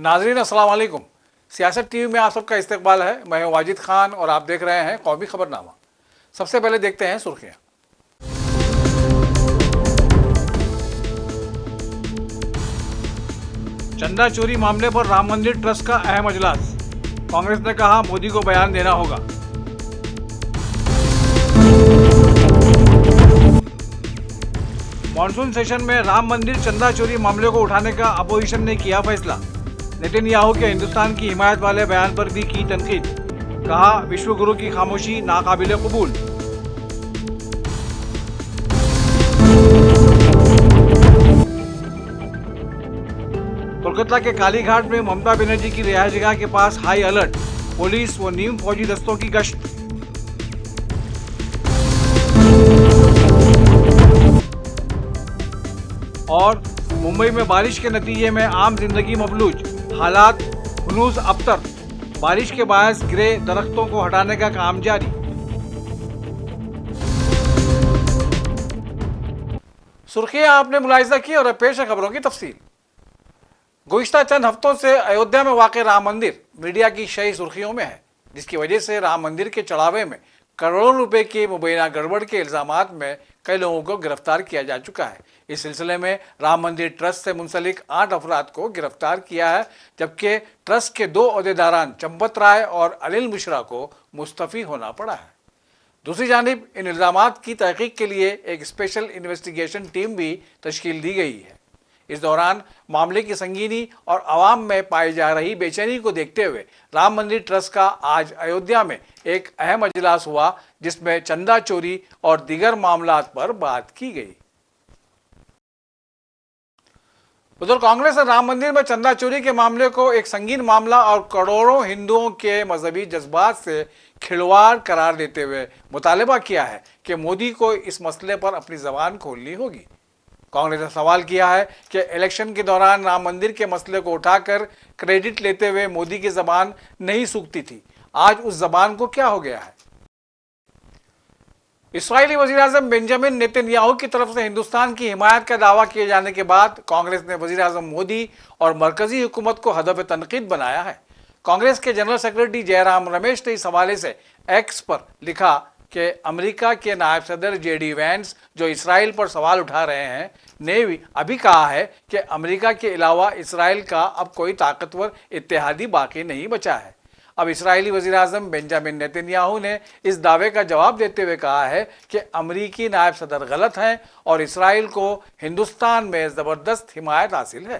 नाजरीन अस्सलाम वालेकुम। सियासत टीवी में आप सबका इस्तकबाल है। मैं हूं वाजिद खान और आप देख रहे हैं कौमी खबरनामा। सबसे पहले देखते हैं सुर्खियां। चंदा चोरी मामले पर राम मंदिर ट्रस्ट का अहम अजलास। कांग्रेस ने कहा मोदी को बयान देना होगा। मॉनसून सेशन में राम मंदिर चंदा चोरी मामले को उठाने का अपोजिशन ने किया फैसला। नेतन्याहू के हिंदुस्तान की हिमायत वाले बयान पर भी की तनकीद। कहा विश्व गुरु की खामोशी नाकाबिले कबूल। कोलकाता के कालीघाट में ममता बनर्जी की रिहायशगाह के पास हाई अलर्ट। पुलिस व नीम फौजी दस्तों की गश्त। और मुंबई में बारिश के नतीजे में आम जिंदगी मफलूज। हालात हुनूज अबतर। बारिश के बायस गिरे दरख्तों को हटाने का काम जारी। सुर्खियां आपने मुलाहिजा की और अब पेश है खबरों की तफसील। गुज़िश्ता चंद हफ्तों से अयोध्या में वाक़ राम मंदिर मीडिया की शही सुर्खियों में है, जिसकी वजह से राम मंदिर के चढ़ावे में करोड़ों रुपए की मुबैना गड़बड़ के इल्जामात में कई लोगों को गिरफ्तार किया जा चुका है। इस सिलसिले में राम मंदिर ट्रस्ट से मुंसलिक 8 अफराद को गिरफ्तार किया है, जबकि ट्रस्ट के 2 ओहदेदारान चंपत राय और अनिल मिश्रा को मुस्तफ़ी होना पड़ा है। दूसरी जानिब इन इल्जामात की तहकीक के लिए एक स्पेशल इन्वेस्टिगेशन टीम भी तश्कील दी गई है। इस दौरान मामले की संगीनी और आवाम में पाई जा रही बेचैनी को देखते हुए राम मंदिर ट्रस्ट का आज अयोध्या में एक अहम अजलास हुआ, जिसमें चंदा चोरी और दीगर मामलात पर बात की गई। उधर कांग्रेस ने राम मंदिर में चंदा चोरी के मामले को एक संगीन मामला और करोड़ों हिंदुओं के मजहबी जज्बात से खिलवाड़ करार देते हुए मुतालबा किया है कि मोदी को इस मसले पर अपनी जबान खोलनी होगी। कांग्रेस ने सवाल किया है कि इलेक्शन के दौरान राम मंदिर के मसले को उठाकर क्रेडिट लेते हुए मोदी की जबान नहीं सूखती थी, आज उस जबान को क्या हो गया है। इस्राईली वज़ीर-ए-आज़म बेंजामिन नेतन्याहू की तरफ से हिंदुस्तान की हिमायत का दावा किए जाने के बाद कांग्रेस ने वज़ीर-ए-आज़म मोदी और मरकजी हुकूमत को हदफ तनकीद बनाया है। कांग्रेस के जनरल सेक्रेटरी जयराम रमेश ने इस हवाले से एक्स पर लिखा कि अमेरिका के नायब सदर जेडी वैंस, जो इसराइल पर सवाल उठा रहे हैं, ने भी अभी कहा है कि अमेरिका के अलावा इसराइल का अब कोई ताकतवर इत्तेहादी बाकी नहीं बचा है। अब इस्राईली वज़ीर-ए-आज़म बेंजामिन नेतन्याहू ने इस दावे का जवाब देते हुए कहा है कि अमरीकी नायब सदर गलत हैं और इसराइल को हिंदुस्तान में ज़बरदस्त हिमायत हासिल है।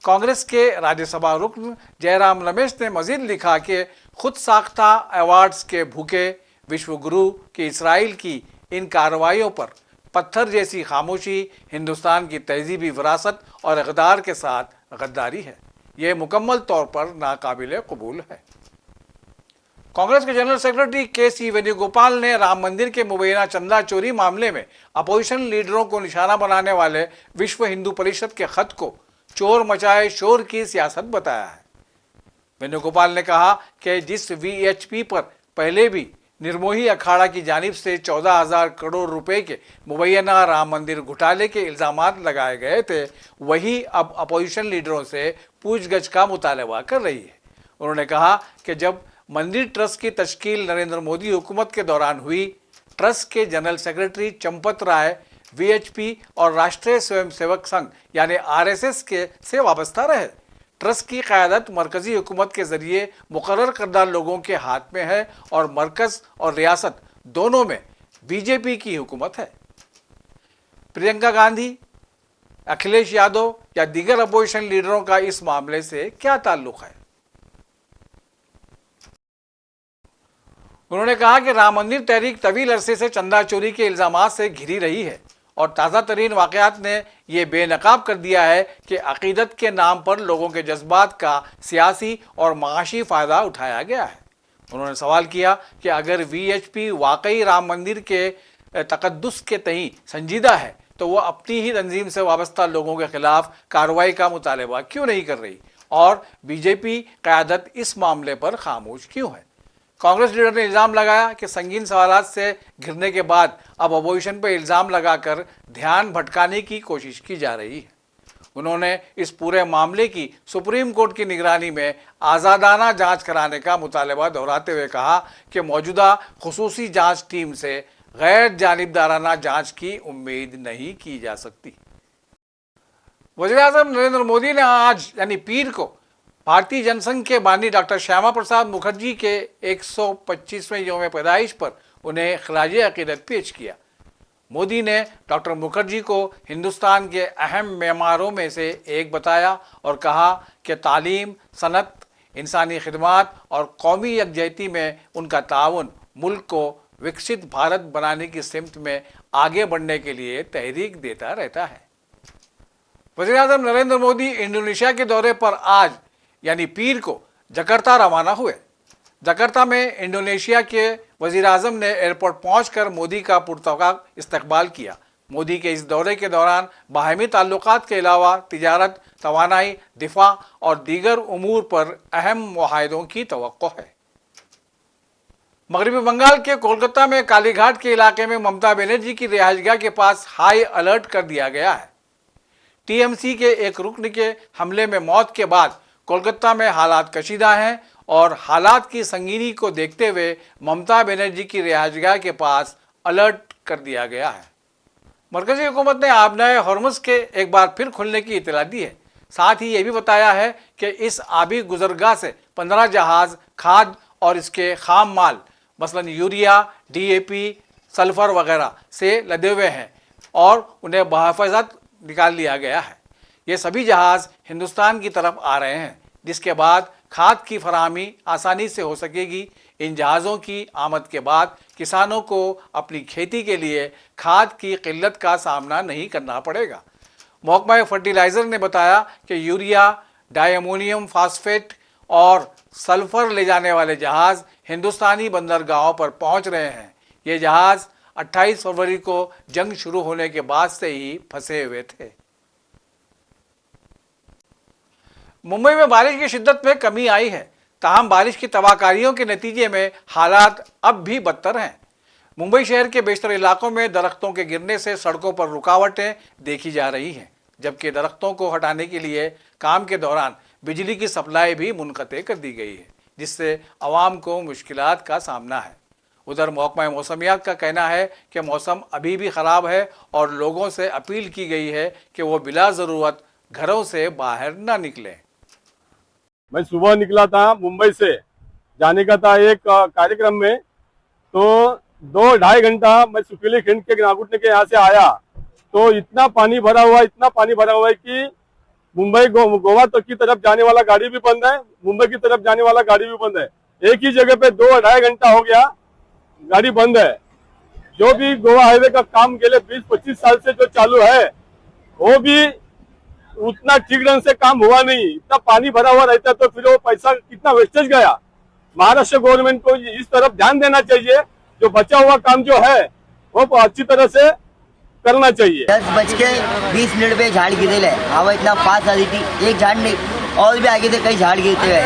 कांग्रेस के राज्यसभा रुकन जयराम रमेश ने मजीद लिखा कि खुद साख्ता अवार्ड्स के भूखे विश्व गुरु की इसराइल की इन कार्रवाइयों पर पत्थर जैसी खामोशी हिंदुस्तान की तहजीबी विरासत और इक़्तिदार के साथ गद्दारी है। ये मुकम्मल तौर पर नाकाबिले कबूल है। कांग्रेस के जनरल सेक्रेटरी के.सी. वेणुगोपाल ने राम मंदिर के मुबैना चंदा चोरी मामले में अपोजिशन लीडरों को निशाना बनाने वाले विश्व हिंदू परिषद के खत को चोर मचाए शोर की सियासत बताया है। वेणुगोपाल ने कहा कि जिस वीएचपी पर पहले भी निर्मोही अखाड़ा की जानिब से 14,000 करोड़ रुपए के मुबैना राम मंदिर घोटाले के इल्जामात लगाए गए थे, वही अब अपोजिशन लीडरों से पूछगछ का मुतालबा कर रही है। उन्होंने कहा कि जब मंदिर ट्रस्ट की तश्कील नरेंद्र मोदी हुकूमत के दौरान हुई, ट्रस्ट के general secretary Champat Rai VHP और राष्ट्रीय स्वयंसेवक संघ यानी आरएसएस के से वाबस्ता रहे। ट्रस्ट की क़यादत मरकजी हुकूमत के ज़रिए मुकर्रर करदा लोगों के हाथ में है और मरकज़ और रियासत दोनों में बीजेपी की हुकूमत है। प्रियंका गांधी, अखिलेश यादव या दीगर अपोजिशन लीडरों का इस मामले से क्या ताल्लुक़ है। उन्होंने कहा कि राम मंदिर तहरीक तवील अरसे से चंदा चोरी के इल्जामात से घिरी रही है और ताज़ा तरीन वाक़यात ने यह बेनकाब कर दिया है कि अक़ीदत के नाम पर लोगों के जज्बात का सियासी और माशी फ़ायदा उठाया गया है। उन्होंने सवाल किया कि अगर वीएचपी वाकई राम मंदिर के तक़द्दुस के तई संजीदा है, तो वह अपनी ही तंजीम से वाबस्ता लोगों के खिलाफ कार्रवाई का मुतालबा क्यों नहीं कर रही और बीजेपी क़यादत इस मामले पर खामोश क्यों है। कांग्रेस लीडर ने इल्ज़ाम लगाया कि संगीन सवालात से घिरने के बाद अब अपोजिशन पर इल्ज़ाम लगाकर ध्यान भटकाने की कोशिश की जा रही है। उन्होंने इस पूरे मामले की सुप्रीम कोर्ट की निगरानी में आज़ादाना जांच कराने का मुतालबा दोहराते हुए कहा कि मौजूदा खुसूसी जांच टीम से गैर जानिबदाराना जांच की उम्मीद नहीं की जा सकती। वज़ीर-ए-आज़म नरेंद्र मोदी ने आज यानी पीर को भारतीय जनसंघ के बानी डॉक्टर श्यामा प्रसाद मुखर्जी के 125वें यौम पैदाइश पर उन्हें खिराज अकीदत पेश किया। मोदी ने डॉक्टर मुखर्जी को हिंदुस्तान के अहम मेमारों में से एक बताया और कहा कि तालीम, सनत, इंसानी खिदमात और कौमी यकजहती में उनका ताउन मुल्क को विकसित भारत बनाने की सिमत में आगे बढ़ने के लिए तहरीक देता रहता है। वज़ीर-ए-आज़म नरेंद्र मोदी इंडोनेशिया के दौरे पर आज यानी पीर को जकार्ता रवाना हुए। जकार्ता में इंडोनेशिया के वज़ीर-ए-आज़म ने एयरपोर्ट पहुंचकर मोदी का पुरतगा इस्तकबाल किया। मोदी के इस दौरे के दौरान बाहमी ताल्लुकात के अलावा तिजारत, तवानाई, दिफा और दीगर उमूर पर अहम मुआहदों की तवक्को है। मगरबी बंगाल के कोलकाता में कालीघाट के इलाके में ममता बनर्जी की रिहाइशगाह के पास हाई अलर्ट कर दिया गया है। टीएमसी के एक रुकन के हमले में मौत के बाद कोलकाता में हालात कशीदा हैं और हालात की संगीनी को देखते हुए ममता बनर्जी की रिहाइशगाह के पास अलर्ट कर दिया गया है। मरकजी हुकूमत ने आबनाए हॉर्मुज़ के एक बार फिर खुलने की इतला दी है। साथ ही ये भी बताया है कि इस आबी गुजरगाह से 15 जहाज खाद और इसके खाम माल मसलन यूरिया, डीएपी, सल्फर वगैरह से लदे हुए हैं और उन्हें बहफाजत निकाल लिया गया है। ये सभी जहाज़ हिंदुस्तान की तरफ आ रहे हैं, जिसके बाद खाद की फराहमी आसानी से हो सकेगी। इन जहाज़ों की आमद के बाद किसानों को अपनी खेती के लिए खाद की किल्लत का सामना नहीं करना पड़ेगा। महकमा फर्टिलाइज़र ने बताया कि यूरिया, डायमोनियम फास्फेट और सल्फर ले जाने वाले जहाज़ हिंदुस्तानी बंदरगाहों पर पहुंच रहे हैं। ये जहाज़ 28 फरवरी को जंग शुरू होने के बाद से ही फंसे हुए थे। मुंबई में बारिश की शिद्दत में कमी आई है, ताहम बारिश की तबाहकारियों के नतीजे में हालात अब भी बदतर हैं। मुंबई शहर के बेशतर इलाकों में दरख्तों के गिरने से सड़कों पर रुकावटें देखी जा रही हैं, जबकि दरख्तों को हटाने के लिए काम के दौरान बिजली की सप्लाई भी मुनक़ते कर दी गई है, जिससे आवाम को मुश्किलात का सामना है। उधर महकमा मौसमियात का कहना है कि मौसम अभी भी ख़राब है और लोगों से अपील की गई है कि वो बिला ज़रूरत घरों से बाहर ना निकलें। मैं सुबह निकला था, मुंबई से जाने का था एक कार्यक्रम में, तो 2-2.5 घंटा मैं सुकीली खिंड के नागुटने के यहाँ से आया तो इतना पानी भरा हुआ है कि मुंबई गोवा तक की तरफ जाने वाला गाड़ी भी बंद है, मुंबई की तरफ जाने वाला गाड़ी भी बंद है। एक ही जगह पे 2-2.5 घंटा हो गया गाड़ी बंद है। जो भी गोवा हाईवे का काम गेले 20-25 साल से जो चालू है वो भी उतना ठीक ढंग से काम हुआ नहीं। इतना पानी भरा हुआ रहता तो फिर वो पैसा कितना वेस्टेज गया। महाराष्ट्र गवर्नमेंट को इस तरफ ध्यान देना चाहिए, जो बचा हुआ काम जो है वो अच्छी तरह से करना चाहिए। 10:20 पे झाड़ गिरे है, हवा इतना फास्ट आ रही थी, एक झाड़ नहीं और भी आगे से कई झाड़ गिरते गए।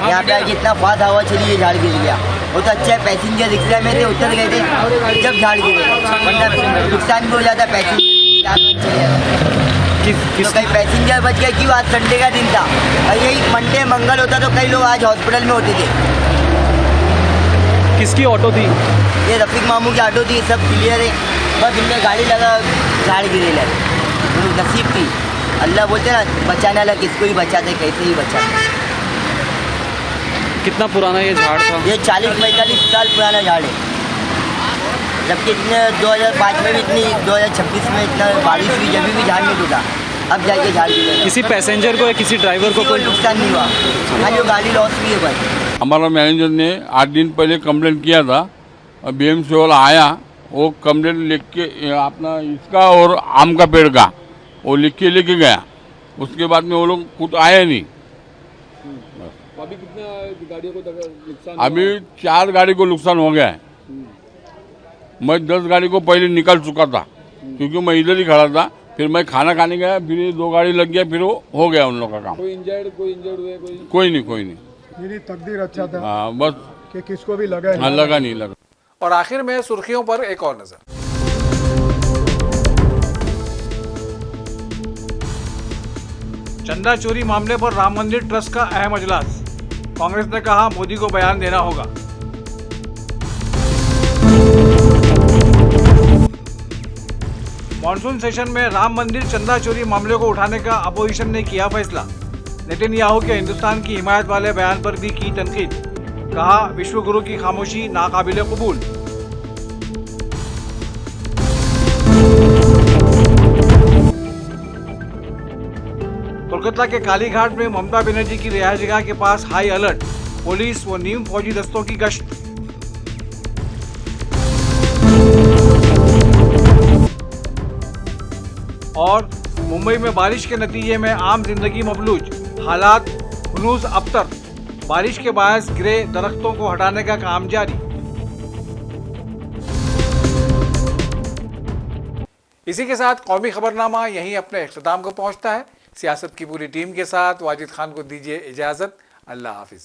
यहाँ पे आगे इतना फास्ट हवा चली, ये झाड़ गिर गया। वो तो अच्छा है, पैसेंजर रिक्शा में थे, उतर गए थे जब झाड़ गिरे, वरना नुकसान भी हो जाता पैसेंजर। तो कई पैसेंजर बच गए। क्यों? आज संडे का दिन था और यही मंडे मंगल होता तो कई लोग आज हॉस्पिटल में होते थे। किसकी ऑटो थी? ये रफीक मामू की ऑटो थी, सब क्लियर है, बस इनमें गाड़ी लगा झाड़ गिरे लगे। नसीब थी, अल्लाह बोलते ना बचाने वाला किसको ही बचाते, कैसे ही बचाते। कितना पुराना ये झाड़ था? ये 40-45 साल पुराना झाड़ है, जबकि इतने 2005 में भी इतनी, 2026 में इतना बारिश हुई, जब भी झाड़ नहीं टूटा, अब जाके झाड़ गिरे। किसी पैसेंजर को या किसी ड्राइवर को कोई नुकसान नहीं हुआ, हाँ जो गाड़ी लॉस हुई है बस। हमारा मैनेजर ने 8 दिन पहले कंप्लेंट किया था और बीएमसी वाला आया, वो कंप्लेंट लिख के अपना इसका और आम का पेड़ का वो लिख के लेके गया। उसके बाद में वो लोग खुद आए नहीं। अभी कितना गाड़ियों को नुकसान? अभी 4 गाड़ी को नुकसान हो गया है। मैं 10 गाड़ी को पहले निकाल चुका था, क्योंकि मैं इधर ही खड़ा था। फिर मैं खाना खाने गया, फिर 2 गाड़ी लग गया, फिर वो हो गया उन लोग का काम। कोई इंजर्ड हुए? कोई नहीं। मेरी तकदीर अच्छा था, हाँ बस कि किसको भी लगा हाँ, लगा नहीं। और आखिर में सुर्खियों पर एक और नजर। चंदा चोरी मामले पर राम मंदिर ट्रस्ट का अहम अजलास, कांग्रेस ने कहा मोदी को बयान देना होगा। मॉनसून सेशन में राम मंदिर चंदा चोरी मामले को उठाने का अपोजिशन ने किया फैसला। नेतन्याहू के हिंदुस्तान की हिमायत वाले बयान पर भी की तनकीद, कहा विश्वगुरु की खामोशी नाकाबिले कबूल। कोलकाता के कालीघाट में ममता बनर्जी की रिहायशगाह के पास हाई अलर्ट, पुलिस व नीम फौजी दस्तों की गश्त। और मुंबई में बारिश के नतीजे में आम जिंदगी मफलूज, हालात हुनूस अबतर, बारिश के बायस गिरे दरख्तों को हटाने का काम जारी। इसी के साथ कौमी खबरनामा यहीं अपने इख्तिताम को पहुंचता है। सियासत की पूरी टीम के साथ वाजिद खान को दीजिए इजाजत। अल्लाह हाफिज।